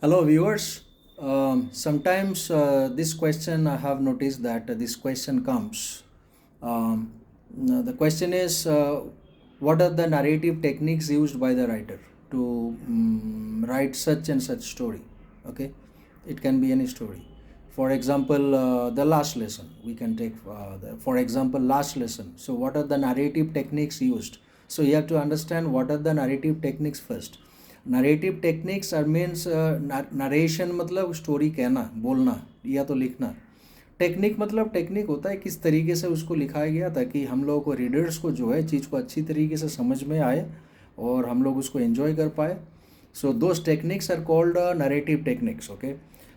Hello, viewers. Sometimes this question I have noticed that this question comes. The question is, what are the narrative techniques used by the writer to write such and such story? Okay, it can be any story. For example, the last lesson we can take. For example, last lesson. So, what are the narrative techniques used? So, you have to understand what are the narrative techniques first. Narrative techniques are means narration मतलब story कहना बोलना या तो लिखना. Technique मतलब technique होता है किस तरीके से उसको लिखाया गया ताकि हम लोगों को रीडर्स को जो है चीज़ को अच्छी तरीके से समझ में आए और हम लोग उसको एंजॉय कर पाए. So those techniques are called narrative techniques. Okay,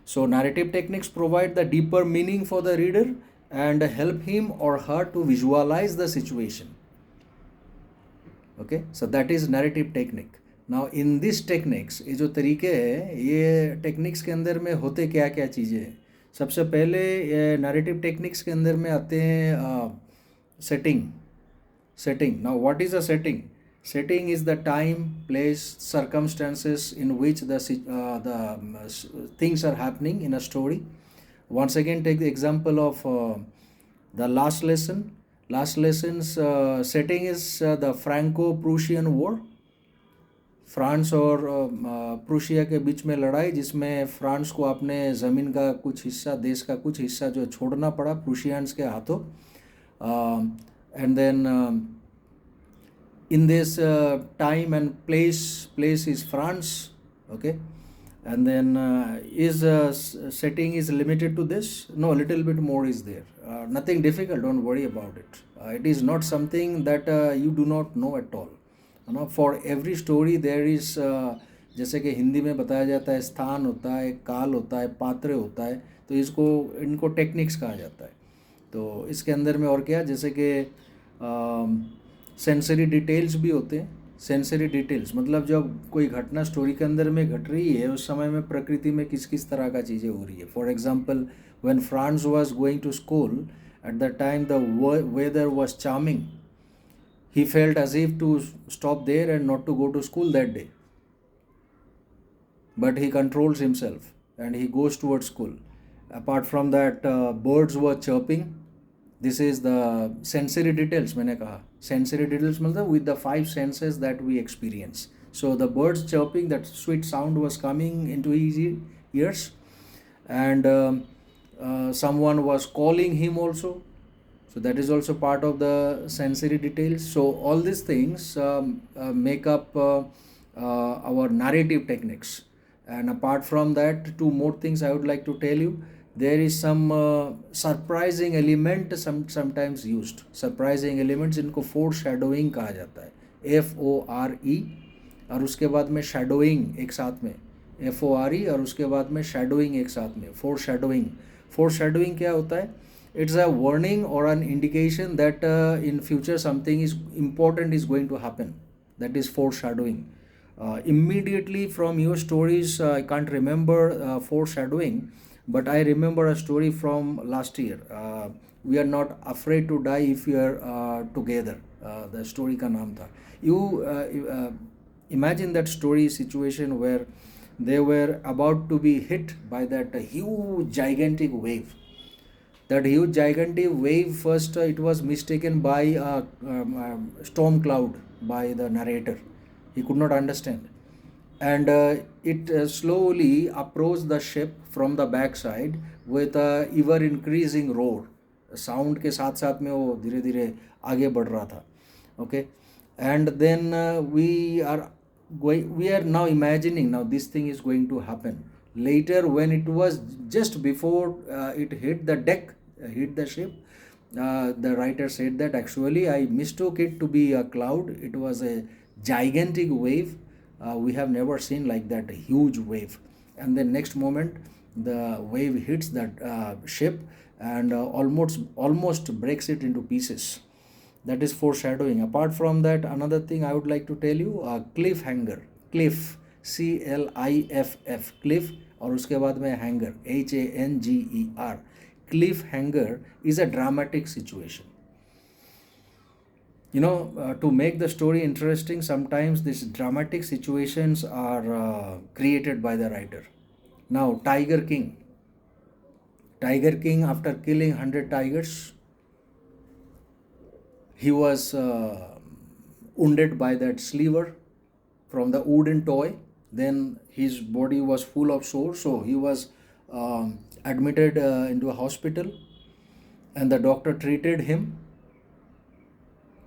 so narrative techniques provide the deeper meaning for the reader and help him or her to visualise the situation. Okay, so that is narrative technique. Now in this techniques, ये जो तरीके हैं ये techniques के अंदर में होते क्या क्या चीज़ें हैं. सबसे पहले नैरेटिव टेक्निक्स के अंदर में आते हैं setting. Now what is a setting? Setting is the time, place, circumstances in which the things are happening in a story. Once again, take the example of the last lesson. Last lesson's setting is the Franco-Prussian War. France और Prussia के बीच में लड़ाई जिसमें France को अपने ज़मीन का कुछ हिस्सा, देश का कुछ हिस्सा जो छोड़ना पड़ा प्रूशियंस के हाथों. And then in this time and place is France. Okay, and then is setting is limited to this? No, a little bit more is there. Nothing difficult, don't worry about it. It is not something that you do not know at all. For every story there is, जैसे कि हिंदी में बताया जाता है स्थान होता है, काल होता है, पात्र होता है, तो इनको टेक्निक्स कहा जाता है. तो इसके अंदर में और क्या, जैसे कि सेंसरी डिटेल्स भी होते हैं. सेंसरी डिटेल्स मतलब जब कोई घटना स्टोरी के अंदर में घट रही है उस समय में प्रकृति में किस किस तरह का चीज़ें हो रही है. For example, when France was going to school, at the time the weather was charming. He felt as if to stop there and not to go to school that day. But he controls himself and he goes towards school. Apart from that, birds were chirping. This is the sensory details. मैंने कहा sensory details मतलब with the five senses that we experience. So the birds chirping, that sweet sound was coming into his ears, and someone was calling him also. So that is also part of the sensory details. So all these things make up our narrative techniques. And apart from that, two more things I would like to tell you. There is some surprising element sometimes used. Surprising elements, इनको foreshadowing कहा जाता है. FORE और उसके बाद में shadowing एक साथ में. FORE और उसके बाद में shadowing एक साथ में. Foreshadowing. Foreshadowing क्या होता है? It's a warning or an indication that in future something is important is going to happen. That is foreshadowing. Immediately from your stories, I can't remember foreshadowing, but I remember a story from last year. We are not afraid to die if we are together. The story का नाम था. You imagine that story situation where they were about to be hit by that huge gigantic wave. That huge gigantic wave, first it was mistaken by a storm cloud by the narrator. He could not understand, and it slowly approached the ship from the backside with a ever increasing roar. Sound के साथ साथ में वो धीरे धीरे आगे बढ़ रहा था. Okay, and then we are now imagining now this thing is going to happen. Later, when it was just before it hit the deck, hit the ship, the writer said that actually I mistook it to be a cloud. It was a gigantic wave. We have never seen like that, a huge wave. And then next moment the wave hits that ship and almost breaks it into pieces. That is foreshadowing. Apart from that, another thing I would like to tell you, cliffhanger. Cliff, CLIFF, cliff, और उसके बाद में hanger, HANGER. Cliffhanger is a dramatic situation. To make the story interesting, sometimes these dramatic situations are created by the writer. Now, Tiger King. Tiger King, after killing 100 tigers, he was wounded by that sliver from the wooden toy. Then his body was full of sores, so he was admitted into a hospital, and the doctor treated him.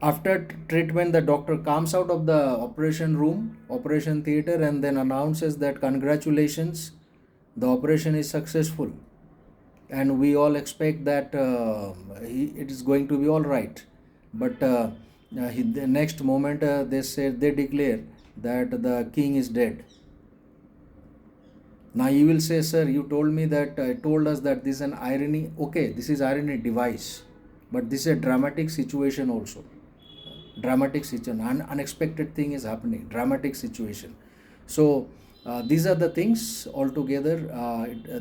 After treatment, the doctor comes out of the operation room, operation theater, and then announces that congratulations, the operation is successful, and we all expect that it is going to be all right. But the next moment, they declare that the king is dead. Now you will say, sir, you told us that this is an irony. Okay, this is irony device, but this is a dramatic situation also. Dramatic situation, unexpected thing is happening. Dramatic situation. So these are the things altogether.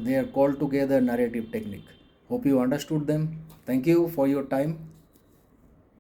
They are called together narrative technique. Hope you understood them. Thank you for your time.